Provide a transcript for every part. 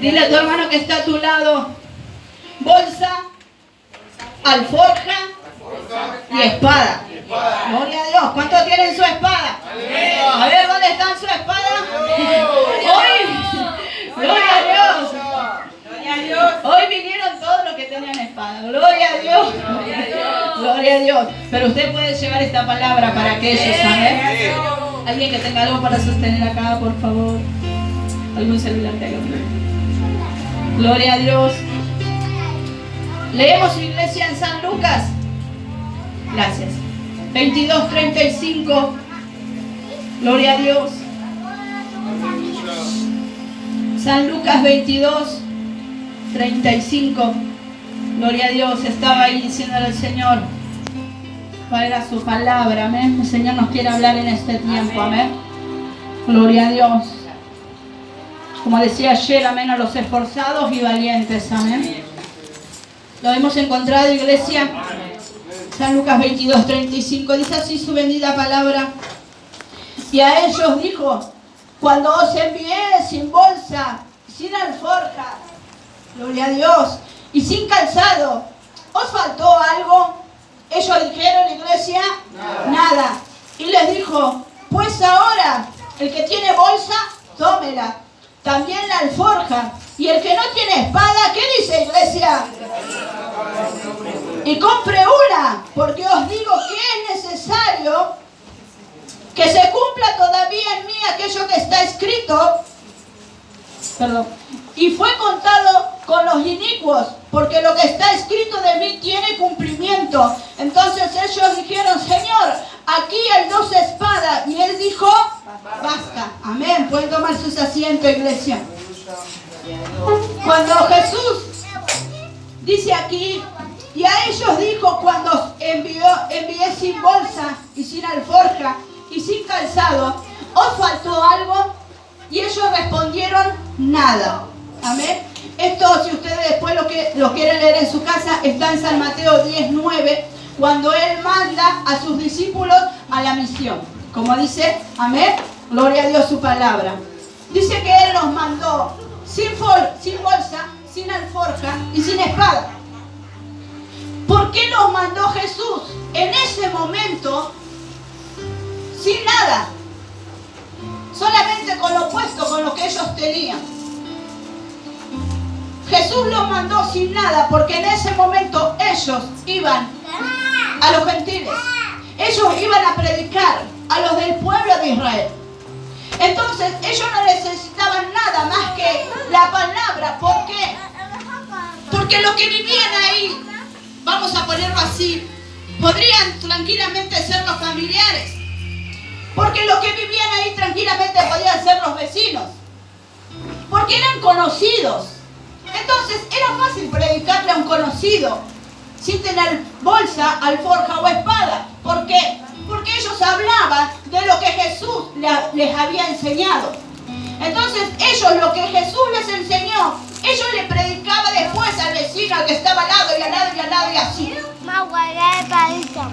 Dile a tu hermano que está a tu lado. Bolsa, alforja y espada. Gloria a Dios. ¿Cuántos tienen su espada? A ver, ¿dónde está su espada? Hoy, gloria a Dios. Hoy vinieron todos los que tenían espada. Gloria a Dios. Gloria a Dios. Pero usted puede llevar esta palabra para aquellos, ¿sabes? Alguien que tenga algo para sostener acá, por favor. Algún celular que haga. Gloria a Dios. Leemos su iglesia en San Lucas. Gracias. 22:35. Gloria a Dios. San Lucas 22:35. Gloria a Dios. Estaba ahí diciéndole al Señor cuál era su palabra. Amén. El Señor nos quiere hablar en este tiempo. Amén. Gloria a Dios. Como decía ayer, amén, a los esforzados y valientes. Amén. Lo hemos encontrado, iglesia. San Lucas 22:35. Dice así su bendita palabra. Y a ellos dijo: cuando os envié sin bolsa, sin alforja, gloria a Dios, y sin calzado, ¿os faltó algo? Ellos dijeron, iglesia, nada. Y les dijo: pues ahora, el que tiene bolsa, tómela. También la alforja. Y el que no tiene espada, ¿qué dice, iglesia? Y compre una, porque os digo que es necesario que se cumpla todavía en mí aquello que está escrito. Perdón. Y fue contado con los inicuos, porque lo que está escrito de mí tiene cumplimiento. Entonces ellos dijeron: Señor, aquí hay 2 espadas. Y él dijo: basta. Amén. Pueden tomar sus asientos, iglesia. Cuando Jesús dice aquí: y a ellos dijo, cuando envié sin bolsa y sin alforja y sin calzado, ¿os faltó algo? Y ellos respondieron: nada. Amén. Esto, si ustedes después lo quieren leer en su casa, está en San Mateo 10:9, cuando Él manda a sus discípulos a la misión. Como dice, amén, gloria a Dios su palabra. Dice que Él los mandó sin bolsa, sin alforja y sin espada. ¿Por qué los mandó Jesús en ese momento sin nada? Solamente con lo puesto, con lo que ellos tenían. Jesús los mandó sin nada porque en ese momento ellos iban a los gentiles. Ellos iban a predicar a los del pueblo de Israel. Entonces ellos no necesitaban nada más que la palabra. ¿Por qué? Porque los que vivían ahí, vamos a ponerlo así, podrían tranquilamente ser los familiares. Porque los que vivían ahí tranquilamente podían ser los vecinos. Porque eran conocidos. Entonces era fácil predicarle a un conocido sin tener bolsa, alforja o espada. ¿Por qué? Porque ellos hablaban de lo que Jesús les había enseñado. Entonces ellos, lo que Jesús les enseñó, ellos le predicaban después al vecino, al que estaba al lado y al lado y al lado y así.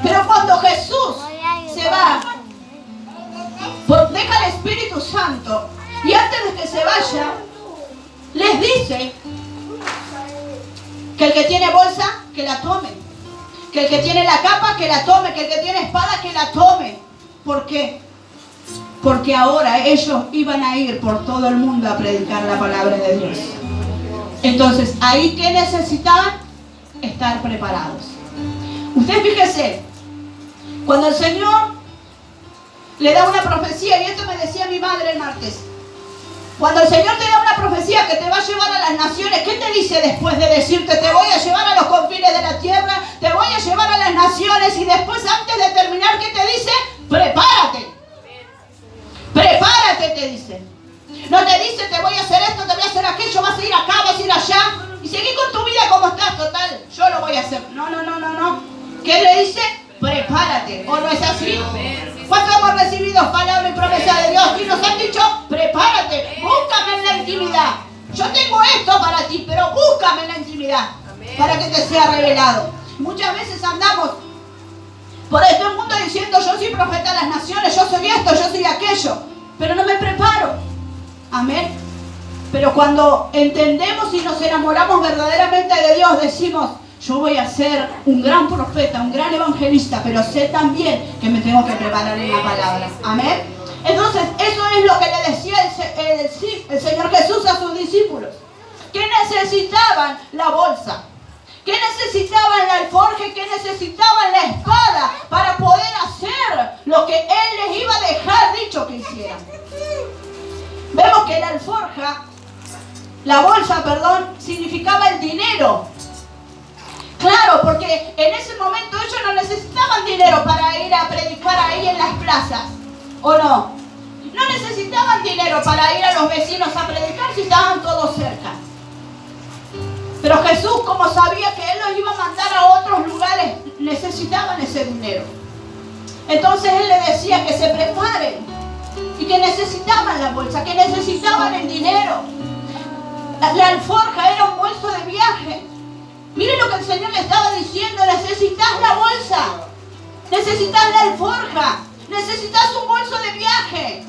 Pero cuando Jesús se va, deja al Espíritu Santo, y antes de que se vaya, les dice que el que tiene bolsa, que la tome. Que el que tiene la capa, que la tome. Que el que tiene espada, que la tome. ¿Por qué? Porque ahora ellos iban a ir por todo el mundo a predicar la palabra de Dios. Entonces, ahí que necesitaban estar preparados. Usted fíjese, cuando el Señor le da una profecía, y esto me decía mi madre el martes, cuando el Señor te da una profecía que te va a llevar a las naciones, ¿qué te dice después de decirte: te voy a llevar a los confines de la tierra, te voy a llevar a las naciones? Y después, antes de terminar, ¿qué te dice? Prepárate. Prepárate, te dice. No te dice: te voy a hacer esto, te voy a hacer aquello, vas a ir acá, vas a ir allá, y seguí con tu vida como estás, total, yo lo voy a hacer. No. ¿Qué le dice? Prepárate. ¿O no es así? ¿Cuántos hemos recibido palabra y promesa de Dios y nos han dicho: prepárate, búscame en la intimidad? Yo tengo esto para ti, pero búscame en la intimidad para que te sea revelado. Muchas veces andamos por este mundo diciendo: yo soy profeta de las naciones, yo soy esto, yo soy aquello, pero no me preparo. Amén. Pero cuando entendemos y nos enamoramos verdaderamente de Dios, decimos, yo voy a ser un gran profeta, un gran evangelista, pero sé también que me tengo que preparar en la palabra. Amén. Entonces, eso es lo que le decía el Señor Jesús a sus discípulos. Que necesitaban la bolsa, que necesitaban la alforja, que necesitaban la espada para poder hacer lo que Él les iba a dejar dicho que hicieran. Vemos que la alforja, la bolsa, perdón, significaba el dinero. Claro, porque en ese momento ellos no necesitaban dinero para ir a predicar ahí en las plazas, ¿o no? No necesitaban dinero para ir a los vecinos a predicar si estaban todos cerca. Pero Jesús, como sabía que Él los iba a mandar a otros lugares, necesitaban ese dinero. Entonces Él les decía que se preparen y que necesitaban la bolsa, que necesitaban el dinero. La alforja era un bolso de viaje. Miren lo que el Señor le estaba diciendo, necesitas la bolsa, necesitas la alforja, necesitas un bolso de viaje,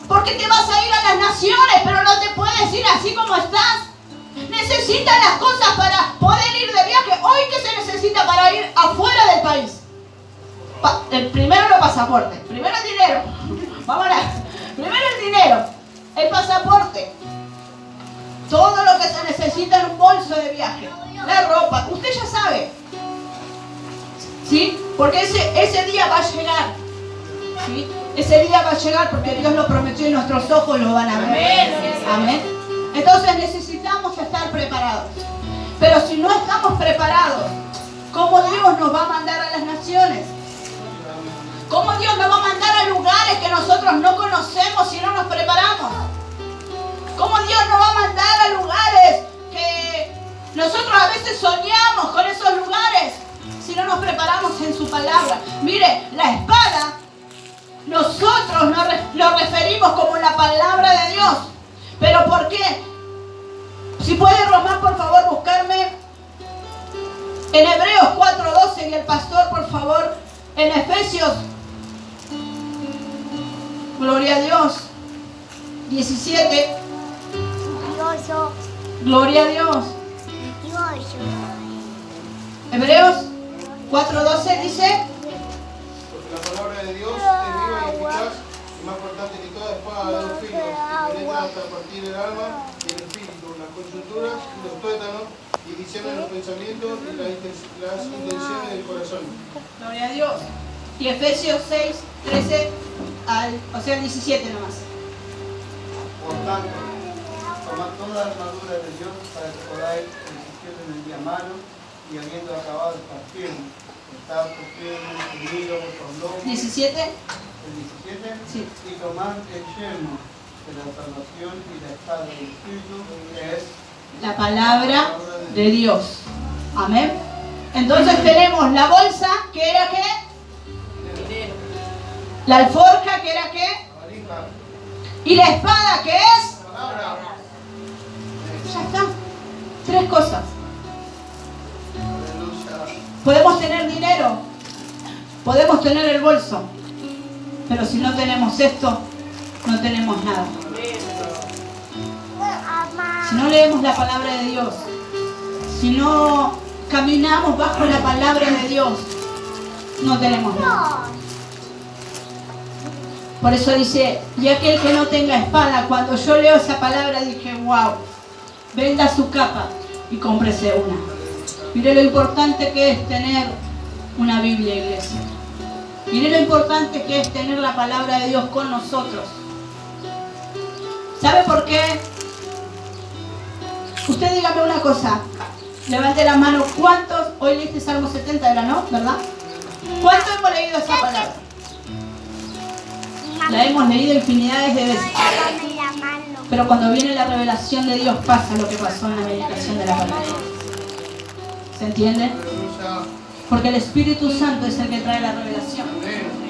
porque te vas a ir a las naciones, pero no te puedes ir así como estás. Necesitas las cosas para poder ir de viaje. Hoy, ¿qué se necesita para ir afuera del país? Primero los pasaportes, primero el dinero. Vámonos. Primero el dinero, el pasaporte. Todo lo que se necesita en un bolso de viaje. La ropa, usted ya sabe. ¿Sí? Porque ese día va a llegar. ¿Sí? Ese día va a llegar porque Dios lo prometió y nuestros ojos lo van a ver. Amén. Entonces necesitamos estar preparados. Pero si no estamos preparados, ¿cómo Dios nos va a mandar a las naciones? ¿Cómo Dios nos va a mandar a lugares que nosotros no conocemos si no nos preparamos? ¿Cómo Dios nos va a mandar a lugares que nosotros a veces soñamos con esos lugares si no nos preparamos en su palabra? Mire, la espada, nosotros lo referimos como la palabra de Dios. ¿Pero por qué? Si puede, Román, por favor, buscarme en Hebreos 4:12 y el pastor, por favor, en Efesios, gloria a Dios, 17. Gloria a Dios. Hebreos 4:12 dice: porque la palabra de Dios es viva y eficaz y más cortante que toda espada de dos filos, y penetra hasta partir el alma y el espíritu, las coyunturas y los tuétanos, y discierne los pensamientos y las intenciones del corazón. Gloria a Dios. Y Efesios 6:13 al 17 nomás. Por tanto, tomad toda la armadura de Dios para que podáis resistir en el día malo y habiendo acabado de partir, estar firmes, unidos por lomos. 17. El 17. Sí. Y tomad el yelmo de la salvación y la espada del Espíritu, que es la palabra de Dios. Amén. Entonces tenemos la bolsa, que era ¿qué? Dinero. La alforja, que era ¿qué? Valija. Y la espada, ¿qué es? Palabra. Ya está. 3 cosas. Aleluya. Podemos tener dinero, podemos tener el bolso, pero si no tenemos esto, no tenemos nada. Si no leemos la palabra de Dios, si no caminamos bajo la palabra de Dios, no tenemos nada. Por eso dice, y aquel que no tenga espada, cuando yo leo esa palabra dije, wow, venda su capa y cómprese una. Mire lo importante que es tener una Biblia, iglesia. Mire lo importante que es tener la palabra de Dios con nosotros. ¿Sabe por qué? Usted dígame una cosa. Levante la mano. ¿Cuántos? Hoy leíste Salmo 70, era, ¿no? ¿Verdad? ¿Cuántos hemos leído esa palabra? La hemos leído infinidades de veces. Pero cuando viene la revelación de Dios pasa lo que pasó en la meditación de la palabra. ¿Se entiende? Aleluya. Porque el Espíritu Santo es el que trae la revelación.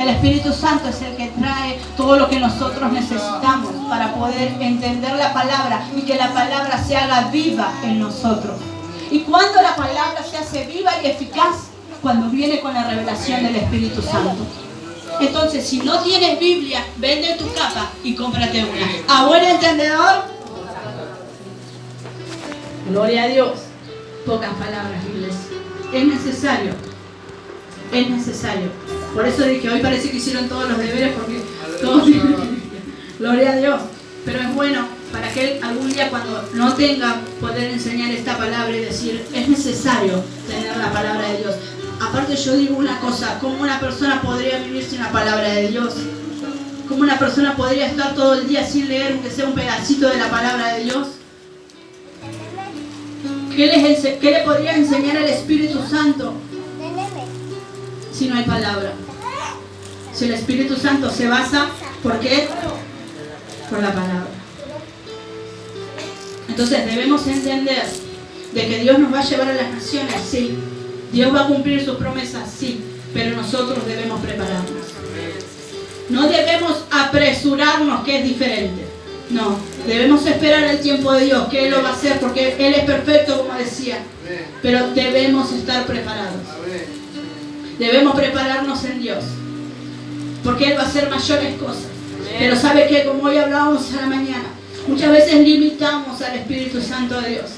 El Espíritu Santo es el que trae todo lo que nosotros necesitamos para poder entender la palabra y que la palabra se haga viva en nosotros. Y cuando la palabra se hace viva y eficaz, cuando viene con la revelación del Espíritu Santo. Entonces, si no tienes Biblia, vende tu capa y cómprate una. ¿A buen entendedor? Gloria a Dios. Pocas palabras, iglesia. Es necesario. Es necesario. Por eso dije, hoy parece que hicieron todos los deberes porque todos... Gloria a Dios. Pero es bueno para que algún día cuando no tenga poder enseñar esta palabra y decir, es necesario tener la palabra de Dios. Aparte yo digo una cosa, ¿cómo una persona podría vivir sin la palabra de Dios? ¿Cómo una persona podría estar todo el día sin leer aunque sea un pedacito de la palabra de Dios? ¿Qué le podría enseñar el Espíritu Santo si no hay palabra? Si el Espíritu Santo se basa, ¿por qué? Por la palabra. Entonces debemos entender de que Dios nos va a llevar a las naciones, sí. Dios va a cumplir sus promesas, sí. Pero nosotros debemos prepararnos. No debemos apresurarnos, que es diferente. No, debemos esperar el tiempo de Dios, que Él lo va a hacer, porque Él es perfecto, como decía. Pero debemos estar preparados. Debemos prepararnos en Dios, porque Él va a hacer mayores cosas. Pero ¿sabe qué? Como hoy hablábamos a la mañana, muchas veces limitamos al Espíritu Santo de Dios.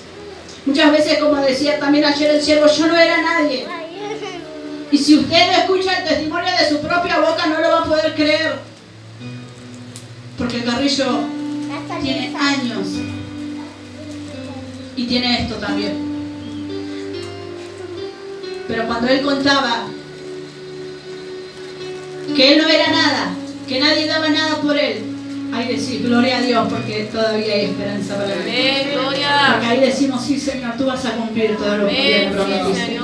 Muchas veces, como decía también ayer el siervo, yo no era nadie. Y si usted no escucha el testimonio de su propia boca, no lo va a poder creer. Porque Carrillo tiene años y tiene esto también. Pero cuando él contaba que él no era nada, que nadie daba nada por él, ahí decís, gloria a Dios, porque todavía hay esperanza para él. Porque ahí decimos, sí, Señor, tú vas a cumplir todo lo que me prometiste.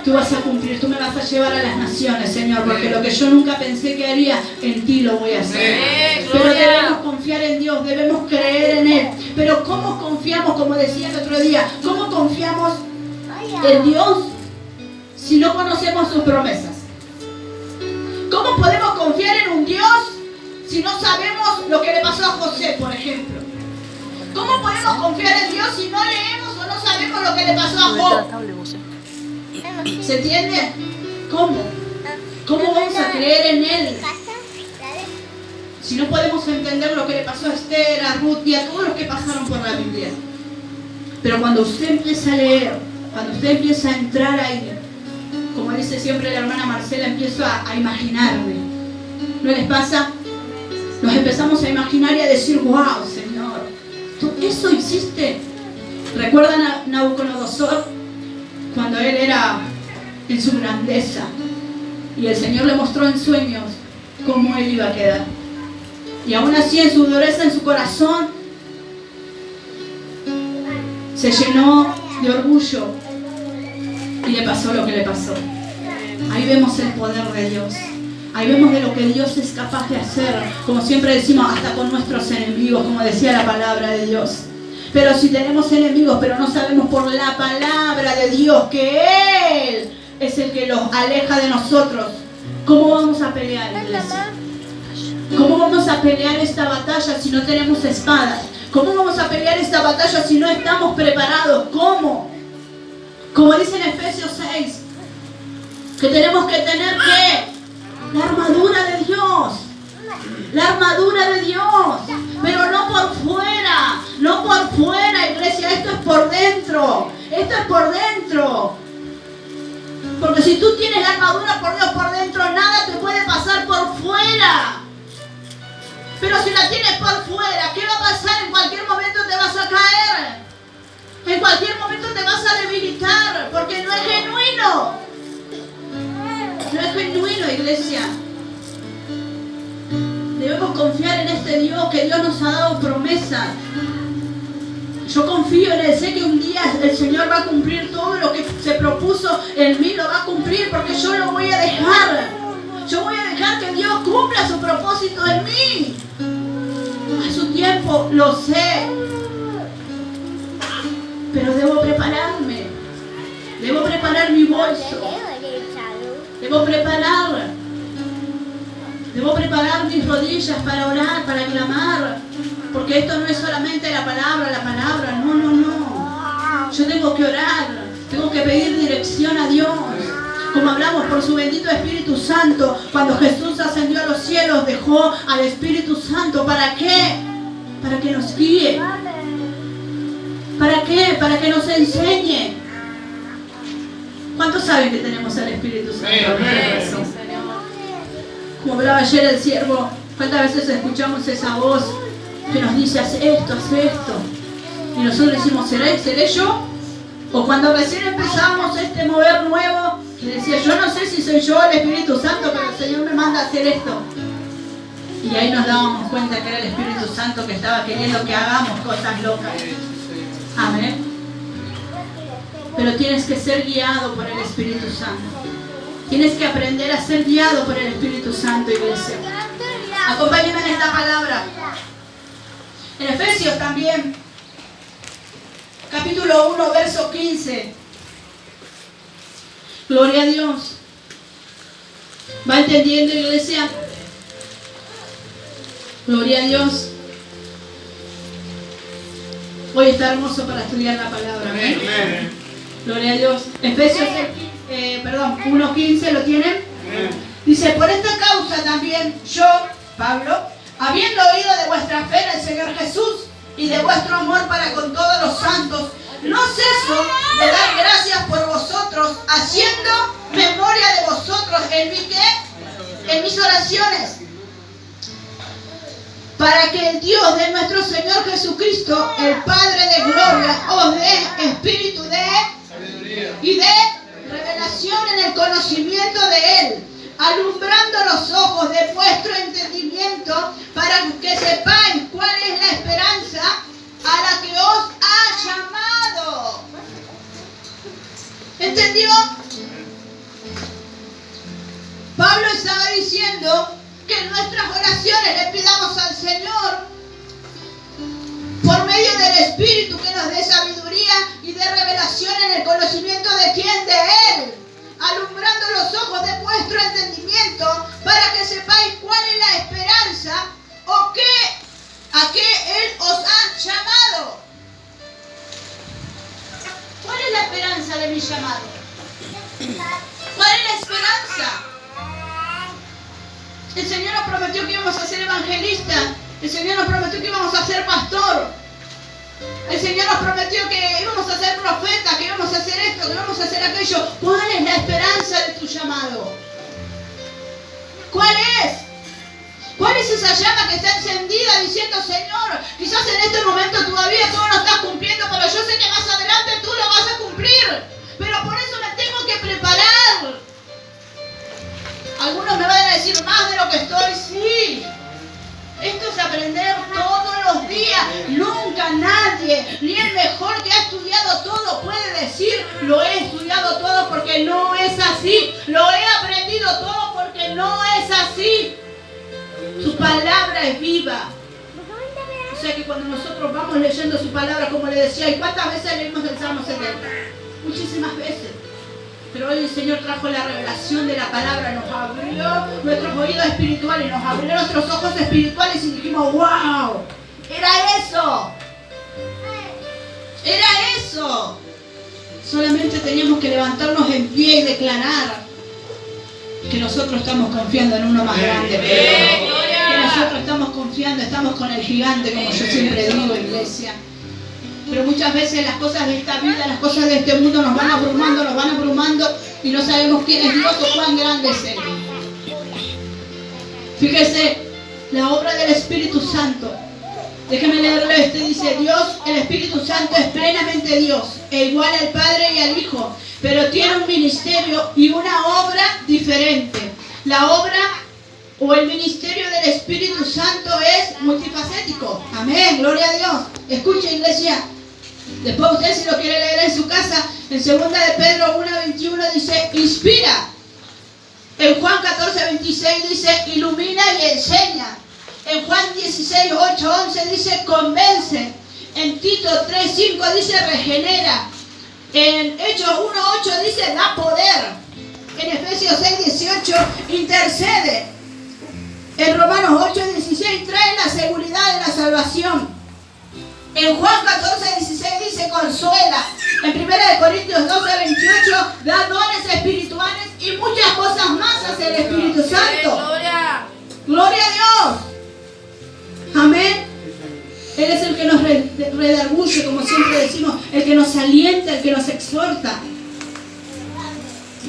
Tú vas a cumplir, tú me vas a llevar a las naciones, Señor, porque lo que yo nunca pensé que haría, en ti lo voy a hacer. Pero debemos confiar en Dios, debemos creer en Él. Pero ¿cómo confiamos, como decía el otro día, cómo confiamos en Dios si no conocemos sus promesas? ¿Cómo podemos confiar en un Dios si no sabemos lo que le pasó a José, por ejemplo? ¿Cómo podemos confiar en Dios si no leemos o no sabemos lo que le pasó a Job? ¿Se entiende? ¿Cómo? ¿Cómo vamos a creer en Él si no podemos entender lo que le pasó a Esther, a Ruth y a todos los que pasaron por la Biblia? Pero cuando usted empieza a leer, cuando usted empieza a entrar ahí, como dice siempre la hermana Marcela, empiezo a imaginarme. ¿No les pasa? Nos empezamos a imaginar y a decir, wow, Señor, ¿tú eso hiciste? ¿Recuerdan a Nabucodonosor? Cuando él era en su grandeza y el Señor le mostró en sueños cómo él iba a quedar, y aún así en su dureza, en su corazón, se llenó de orgullo y le pasó lo que le pasó. Ahí vemos el poder de Dios, ahí vemos de lo que Dios es capaz de hacer, como siempre decimos, hasta con nuestros enemigos, como decía la palabra de Dios. Pero si tenemos enemigos, pero no sabemos por la palabra de Dios que Él es el que los aleja de nosotros, ¿cómo vamos a pelear, iglesia? ¿Cómo vamos a pelear esta batalla si no tenemos espadas? ¿Cómo vamos a pelear esta batalla si no estamos preparados? ¿Cómo? Como dice en Efesios 6, que tenemos que tener ¿qué? La armadura de Dios. La armadura de Dios, pero no por fuera, no por fuera, iglesia, esto es por dentro, esto es por dentro. Porque si tú tienes la armadura por Dios por dentro, nada te puede pasar por fuera. Pero si la tienes por fuera, ¿qué va a pasar? En cualquier momento te vas a caer, en cualquier momento te vas a debilitar, porque no es genuino. No es genuino, iglesia. Debemos confiar en este Dios, que Dios nos ha dado promesas. Yo confío en Él, sé que un día el Señor va a cumplir todo lo que se propuso en mí, lo va a cumplir, porque yo lo voy a dejar. Yo voy a dejar que Dios cumpla su propósito en mí. A su tiempo, lo sé. Pero debo prepararme. Debo preparar mi bolso. Debo preparar mis rodillas para orar, para clamar. Porque esto no es solamente la palabra, no. Yo tengo que orar, tengo que pedir dirección a Dios. Como hablamos, por su bendito Espíritu Santo. Cuando Jesús ascendió a los cielos, dejó al Espíritu Santo. ¿Para qué? Para que nos guíe. ¿Para qué? Para que nos enseñe. ¿Cuántos saben que tenemos al Espíritu Santo? Como hablaba ayer el siervo, ¿cuántas veces escuchamos esa voz que nos dice, haz esto, haz esto? Y nosotros decimos, ¿seré yo? O cuando recién empezamos este mover nuevo, que decía, yo no sé si soy yo el Espíritu Santo, pero el Señor me manda a hacer esto. Y ahí nos dábamos cuenta que era el Espíritu Santo que estaba queriendo que hagamos cosas locas. Amén. Pero tienes que ser guiado por el Espíritu Santo. Tienes que aprender a ser guiado por el Espíritu Santo, iglesia. Acompáñenme en esta palabra. En Efesios también, capítulo 1, verso 15. Gloria a Dios. ¿Va entendiendo, iglesia? Gloria a Dios. Hoy está hermoso para estudiar la palabra. Amén. Gloria a Dios. Efesios 1:15, ¿lo tienen? Dice, por esta causa también yo, Pablo, habiendo oído de vuestra fe en el Señor Jesús y de vuestro amor para con todos los santos, no ceso de dar gracias por vosotros, haciendo memoria de vosotros en mis oraciones, para que el Dios de nuestro Señor Jesucristo, el Padre de gloria, os dé espíritu de sabiduría y de revelación en el conocimiento de Él, alumbrando los ojos de vuestro entendimiento, para que sepáis cuál es la esperanza a la que os ha llamado. ¿Entendió? Pablo estaba diciendo que en nuestras oraciones le pidamos al Señor, por medio del Espíritu, que nos dé sabiduría y de revelación en el conocimiento de quién, de Él, alumbrando los ojos de vuestro entendimiento, para que sepáis cuál es la esperanza o a qué Él os ha llamado. ¿Cuál es la esperanza de mi llamado? ¿Cuál es la esperanza? El Señor nos prometió que íbamos a ser evangelistas. El Señor nos prometió que íbamos a ser pastor. El Señor nos prometió que íbamos a ser profetas, que íbamos a hacer esto, que íbamos a hacer aquello. ¿Cuál es la esperanza de tu llamado? ¿Cuál es? ¿Cuál es esa llama que está encendida diciendo, Señor, quizás en este momento todavía tú no lo estás cumpliendo, pero yo sé que más adelante tú lo vas a cumplir? Pero por eso me tengo que preparar. Algunos me van a decir, más de lo que estoy, sí. Esto es aprender todos los días. Nunca nadie, ni el mejor que ha estudiado todo, puede decir, lo he estudiado todo, porque no es así. Lo he aprendido todo porque no es así. Su palabra es viva. O sea que cuando nosotros vamos leyendo su palabra, como le decía, ¿y cuántas veces leímos el Salmo 70? Muchísimas veces. Pero hoy el Señor trajo la revelación de la palabra, nos abrió nuestros oídos espirituales, nos abrió nuestros ojos espirituales y dijimos, ¡wow! ¡Era eso! ¡Era eso! Solamente teníamos que levantarnos en pie y declarar que nosotros estamos confiando en uno más grande. Que nosotros estamos confiando, estamos con el gigante, como yo siempre digo, iglesia. Pero muchas veces las cosas de esta vida, las cosas de este mundo nos van abrumando y no sabemos quién es Dios o cuán grande es Él. Fíjese, la obra del Espíritu Santo. Déjeme leerle dice, Dios, el Espíritu Santo es plenamente Dios, e igual al Padre y al Hijo, pero tiene un ministerio y una obra diferente. La obra o el ministerio del Espíritu Santo es multifacético. Amén, gloria a Dios. Escuche, iglesia. Después usted, si lo quiere leer en su casa, en 2 de Pedro 1:21 dice, inspira. En Juan 14:26 dice, ilumina y enseña. En Juan 16:8-11 dice, convence. En Tito 3:5 dice, regenera. En Hechos 1:8 dice, da poder. En Efesios 6:18 intercede. En Romanos 8:16 trae la seguridad de la salvación. En Juan 14:16 dice, consuela. En 1 Corintios 12:28 da dones espirituales y muchas cosas más hace el Espíritu Santo. Gloria a Dios. Amén. Él es el que nos redarguye, como siempre decimos, el que nos alienta, el que nos exhorta.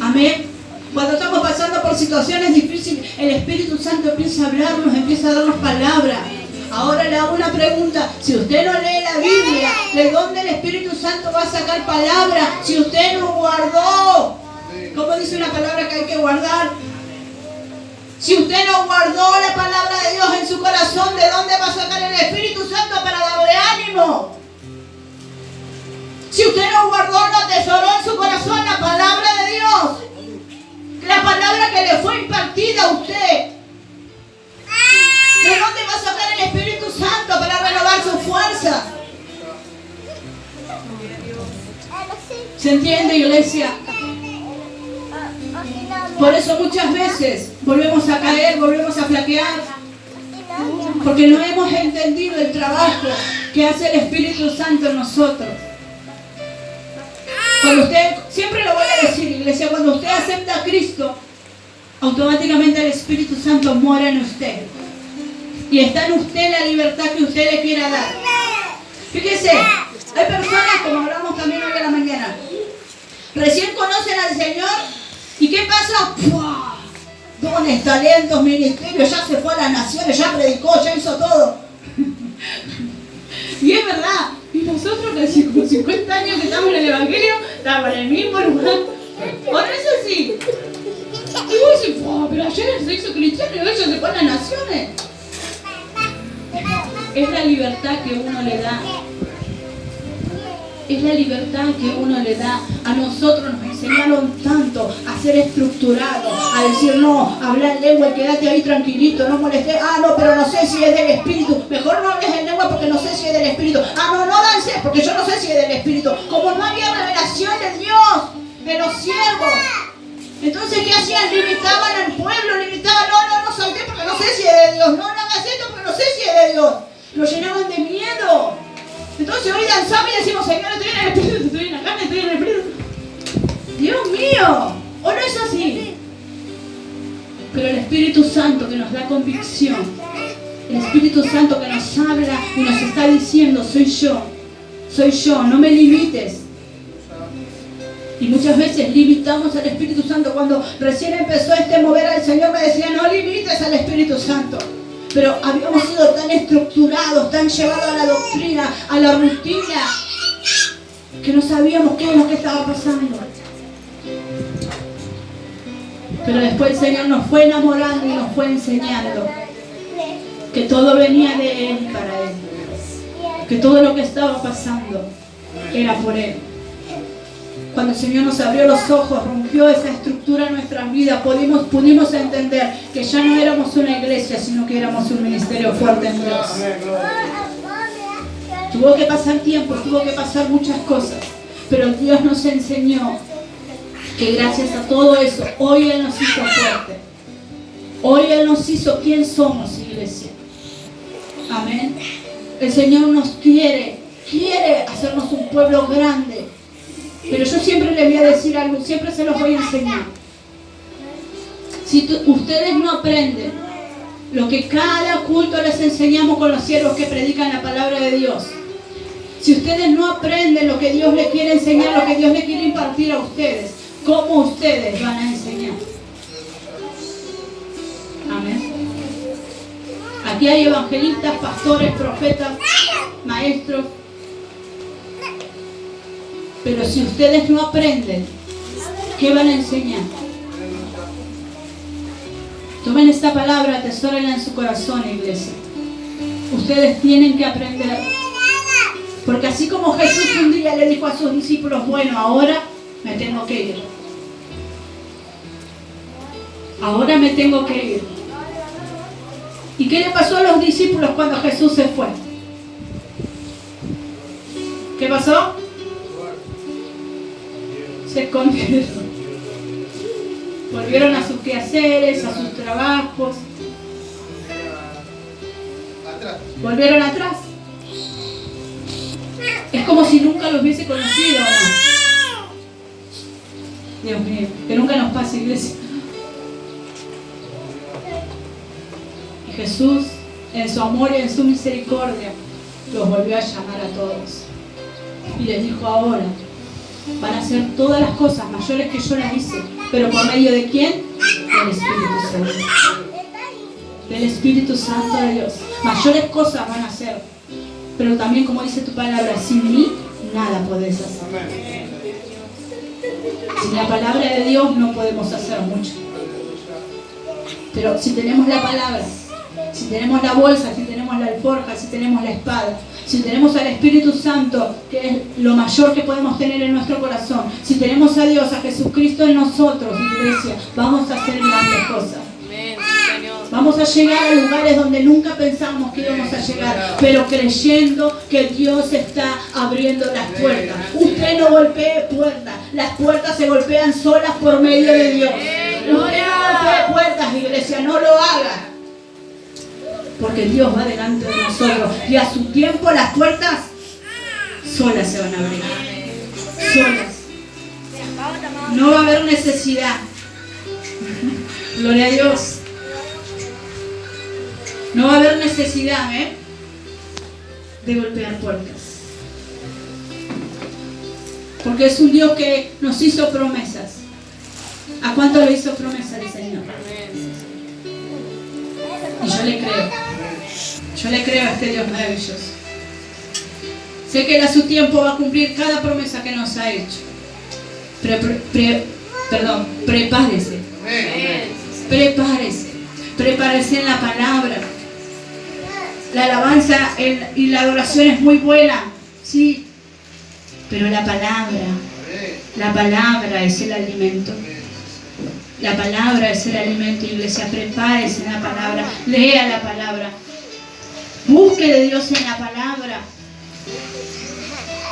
Amén. Cuando estamos pasando por situaciones difíciles, el Espíritu Santo empieza a hablarnos, empieza a darnos palabra. Ahora le hago una pregunta. Si usted no lee la Biblia, ¿de dónde el Espíritu Santo va a sacar palabra si usted no guardó? ¿Cómo dice una palabra que hay que guardar? Si usted no guardó la palabra de Dios en su corazón, ¿de dónde va a sacar el Espíritu Santo para darle ánimo? Si usted no guardó, no atesoró en su corazón la palabra de Dios, la palabra que le fue impartida a usted, ¿de dónde va a sacar el Espíritu Santo para renovar su fuerza? ¿Se entiende, iglesia? Por eso muchas veces volvemos a caer, volvemos a flaquear, porque no hemos entendido el trabajo que hace el Espíritu Santo en nosotros. Cuando usted, siempre lo voy a decir, iglesia, cuando usted acepta a Cristo, automáticamente el Espíritu Santo mora en usted. Y está en usted la libertad que usted le quiera dar. Fíjese, hay personas, como hablamos también hoy a la mañana, recién conocen al Señor, ¿y qué pasa? ¡Pua! Dones, talentos, ministerios, ya se fue a las naciones, ya predicó, ya hizo todo. Y es verdad, y nosotros casi como 50 años que estamos en el Evangelio, estamos en el mismo lugar. ¿O no es así? Y vos decís, pero ayer se hizo cristiano y hoy se fue a las naciones. Es la libertad que uno le da. Es la libertad que uno le da. A nosotros nos enseñaron tanto a ser estructurados, a decir no, hablar en lengua y quédate ahí tranquilito, no molestes. Ah, no, pero no sé si es del Espíritu. Mejor no hables en lengua porque no sé si es del Espíritu. Ah, no, no dances porque yo no sé si es del Espíritu. Como no había revelación de Dios, de los siervos. Entonces, ¿qué hacían? Limitaban al pueblo, limitaban, no salté porque no sé si es de Dios. No hagas esto porque no sé si es de Dios. Lo llenaban de miedo. Entonces hoy danzamos y decimos, Señor, estoy en el Espíritu, estoy en la carne, estoy en el Espíritu. Dios mío, ¿o no es así? Pero el Espíritu Santo que nos da convicción, el Espíritu Santo que nos habla y nos está diciendo, soy yo, no me limites. Y muchas veces limitamos al Espíritu Santo. Cuando recién empezó este mover al Señor me decía, no limites al Espíritu Santo. Pero habíamos sido tan estructurados, tan llevados a la doctrina, a la rutina, que no sabíamos qué es lo que estaba pasando. Pero después el Señor nos fue enamorando y nos fue enseñando que todo venía de Él y para Él. Que todo lo que estaba pasando era por Él. Cuando el Señor nos abrió los ojos, rompió esa estructura en nuestras vidas, pudimos entender que ya no éramos una iglesia, sino que éramos un ministerio fuerte en Dios. Tuvo que pasar tiempo, tuvo que pasar muchas cosas, pero Dios nos enseñó que gracias a todo eso, hoy Él nos hizo fuerte. Hoy Él nos hizo quien somos, iglesia. Amén. El Señor nos quiere hacernos un pueblo grande. Pero yo siempre les voy a decir algo, siempre se los voy a enseñar. Si ustedes no aprenden lo que cada culto les enseñamos con los siervos que predican la palabra de Dios, si ustedes no aprenden lo que Dios les quiere enseñar, lo que Dios les quiere impartir a ustedes, ¿cómo ustedes van a enseñar? Amén. Aquí hay evangelistas, pastores, profetas, maestros. Pero si ustedes no aprenden, ¿qué van a enseñar? Tomen esta palabra, atesórenla en su corazón, iglesia. Ustedes tienen que aprender. Porque así como Jesús un día le dijo a sus discípulos, bueno, ahora me tengo que ir. Ahora me tengo que ir. ¿Y qué le pasó a los discípulos cuando Jesús se fue? ¿Qué pasó? Se escondieron. Volvieron a sus quehaceres, a sus trabajos. Volvieron atrás. Es como si nunca los hubiese conocido, ¿no? Dios mío, que nunca nos pase, iglesia. Y Jesús, en su amor y en su misericordia, los volvió a llamar a todos. Y les dijo: ahora van a hacer todas las cosas mayores que yo las hice. ¿Pero por medio de quién? Del Espíritu Santo. Del Espíritu Santo de Dios. Mayores cosas van a hacer. Pero también, como dice tu palabra, sin mí nada podés hacer. Sin la palabra de Dios no podemos hacer mucho. Pero si tenemos la palabra, si tenemos la bolsa, si tenemos la alforja, si tenemos la espada, si tenemos al Espíritu Santo, que es lo mayor que podemos tener en nuestro corazón, si tenemos a Dios, a Jesucristo en nosotros, iglesia, vamos a hacer grandes cosas. Vamos a llegar a lugares donde nunca pensamos que íbamos a llegar, pero creyendo que Dios está abriendo las puertas. Usted no golpee puertas, las puertas se golpean solas por medio de Dios. Usted no golpee puertas, iglesia, no lo haga. Porque Dios va delante de nosotros y a su tiempo las puertas solas se van a abrir. Solas. No va a haber necesidad. Gloria a Dios. No va a haber necesidad, de golpear puertas. Porque es un Dios que nos hizo promesas. ¿A cuánto le hizo promesa el Señor? Y yo le creo. Yo le creo a este Dios maravilloso. Sé que Él a su tiempo va a cumplir cada promesa que nos ha hecho. Prepárese. Prepárese. Prepárese en la palabra. La alabanza y la adoración es muy buena, sí, pero la palabra es el alimento. La palabra es el alimento, iglesia. Prepárese en la palabra, lea la palabra, busque de Dios en la palabra.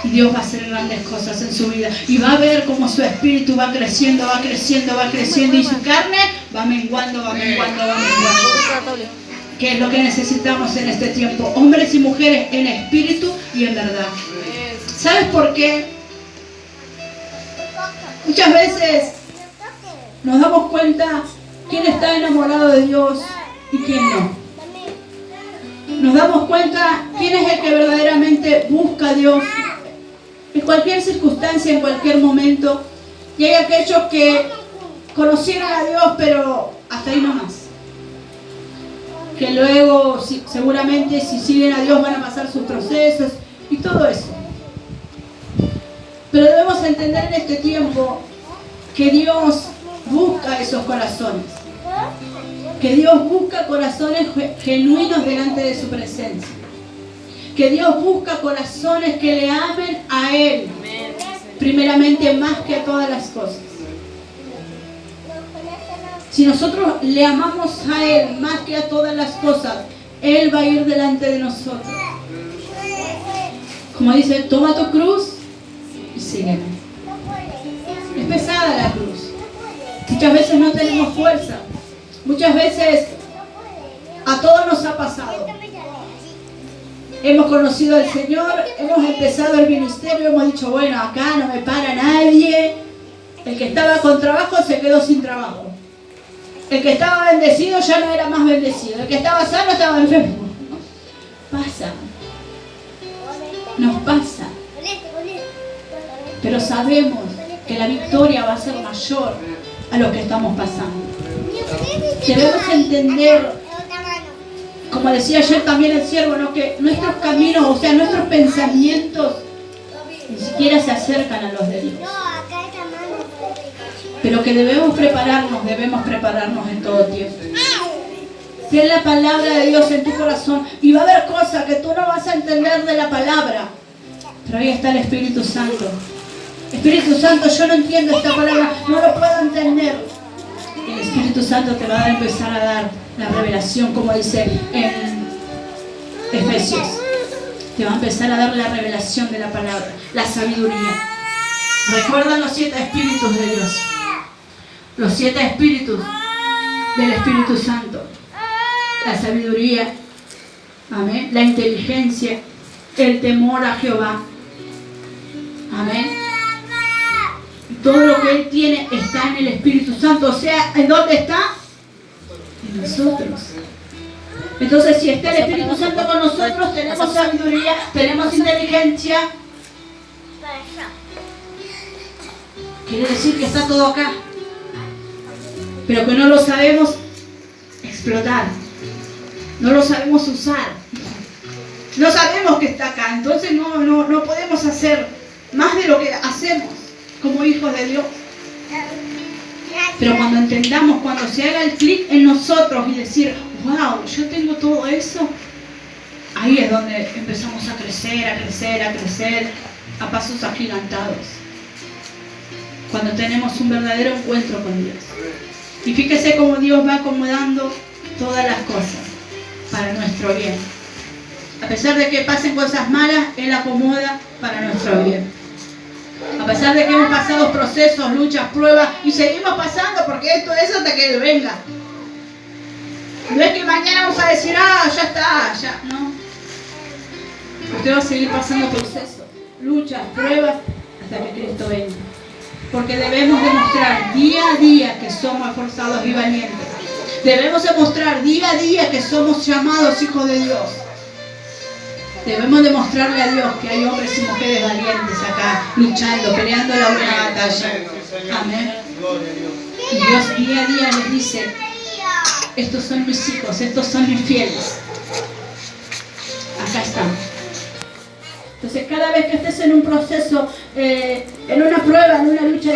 Y Dios va a hacer grandes cosas en su vida. Y va a ver cómo su espíritu va creciendo, va creciendo, va creciendo. Y su carne va menguando, va menguando, va menguando. Que es lo que necesitamos en este tiempo. Hombres y mujeres en espíritu y en verdad. ¿Sabes por qué? Muchas veces nos damos cuenta quién está enamorado de Dios y quién no. Nos damos cuenta quién es el que verdaderamente busca a Dios en cualquier circunstancia, en cualquier momento. Y hay aquellos que conocieron a Dios, pero hasta ahí nomás. Que luego, seguramente, si siguen a Dios, van a pasar sus procesos y todo eso. Pero debemos entender en este tiempo que Dios busca esos corazones. Que Dios busca corazones genuinos delante de su presencia. Que Dios busca corazones que le amen a Él. Primeramente, más que a todas las cosas. Si nosotros le amamos a Él más que a todas las cosas, Él va a ir delante de nosotros. Como dice, toma tu cruz y sígueme. Es pesada la cruz. Muchas veces no tenemos fuerza. Muchas veces a todos nos ha pasado. Hemos conocido al Señor, hemos empezado el ministerio, hemos dicho, bueno, acá no me para nadie. El que estaba con trabajo se quedó sin trabajo. El que estaba bendecido ya no era más bendecido. El que estaba sano estaba enfermo. Pasa. Nos pasa. Pero sabemos que la victoria va a ser mayor a lo que estamos pasando. Debemos entender, como decía ayer también el siervo, ¿no? Que nuestros caminos, o sea, nuestros pensamientos ni siquiera se acercan a los de Dios. Pero que debemos prepararnos en todo tiempo. Ten la palabra de Dios en tu corazón y va a haber cosas que tú no vas a entender de la palabra. Pero ahí está el Espíritu Santo. Espíritu Santo, yo no entiendo esta palabra, no lo puedo entender. El Espíritu Santo te va a empezar a dar la revelación, como dice en Efesios. Te va a empezar a dar la revelación de la palabra, la sabiduría. Recuerda los 7 espíritus de Dios. Los 7 espíritus del Espíritu Santo. La sabiduría, amén, la inteligencia, el temor a Jehová. Amén. Todo lo que Él tiene está en el Espíritu Santo. O sea, ¿en dónde está? En nosotros. Entonces, si está el Espíritu Santo con nosotros, tenemos sabiduría, tenemos inteligencia. Quiere decir que está todo acá, pero que no lo sabemos explotar, no lo sabemos usar, no sabemos que está acá. Entonces no podemos hacer más de lo que hacemos como hijos de Dios. Pero cuando entendamos, cuando se haga el clic en nosotros y decir, wow, yo tengo todo eso, ahí es donde empezamos a crecer, a pasos agigantados. Cuando tenemos un verdadero encuentro con Dios. Y fíjese cómo Dios va acomodando todas las cosas para nuestro bien. A pesar de que pasen cosas malas, Él acomoda para nuestro bien. A pesar de que hemos pasado procesos, luchas, pruebas, y seguimos pasando, porque esto es hasta que Él venga. No es que mañana vamos a decir, ya está, ya. No. Usted va a seguir pasando procesos, luchas, pruebas, hasta que Cristo venga. Porque debemos demostrar día a día que somos esforzados y valientes. Debemos demostrar día a día que somos llamados hijos de Dios. Debemos demostrarle a Dios que hay hombres y mujeres valientes acá, luchando, peleando la buena batalla. Amén. Y Dios día a día les dice, estos son mis hijos, estos son mis fieles. Acá están. Entonces cada vez que estés en un proceso, en una prueba, en una lucha,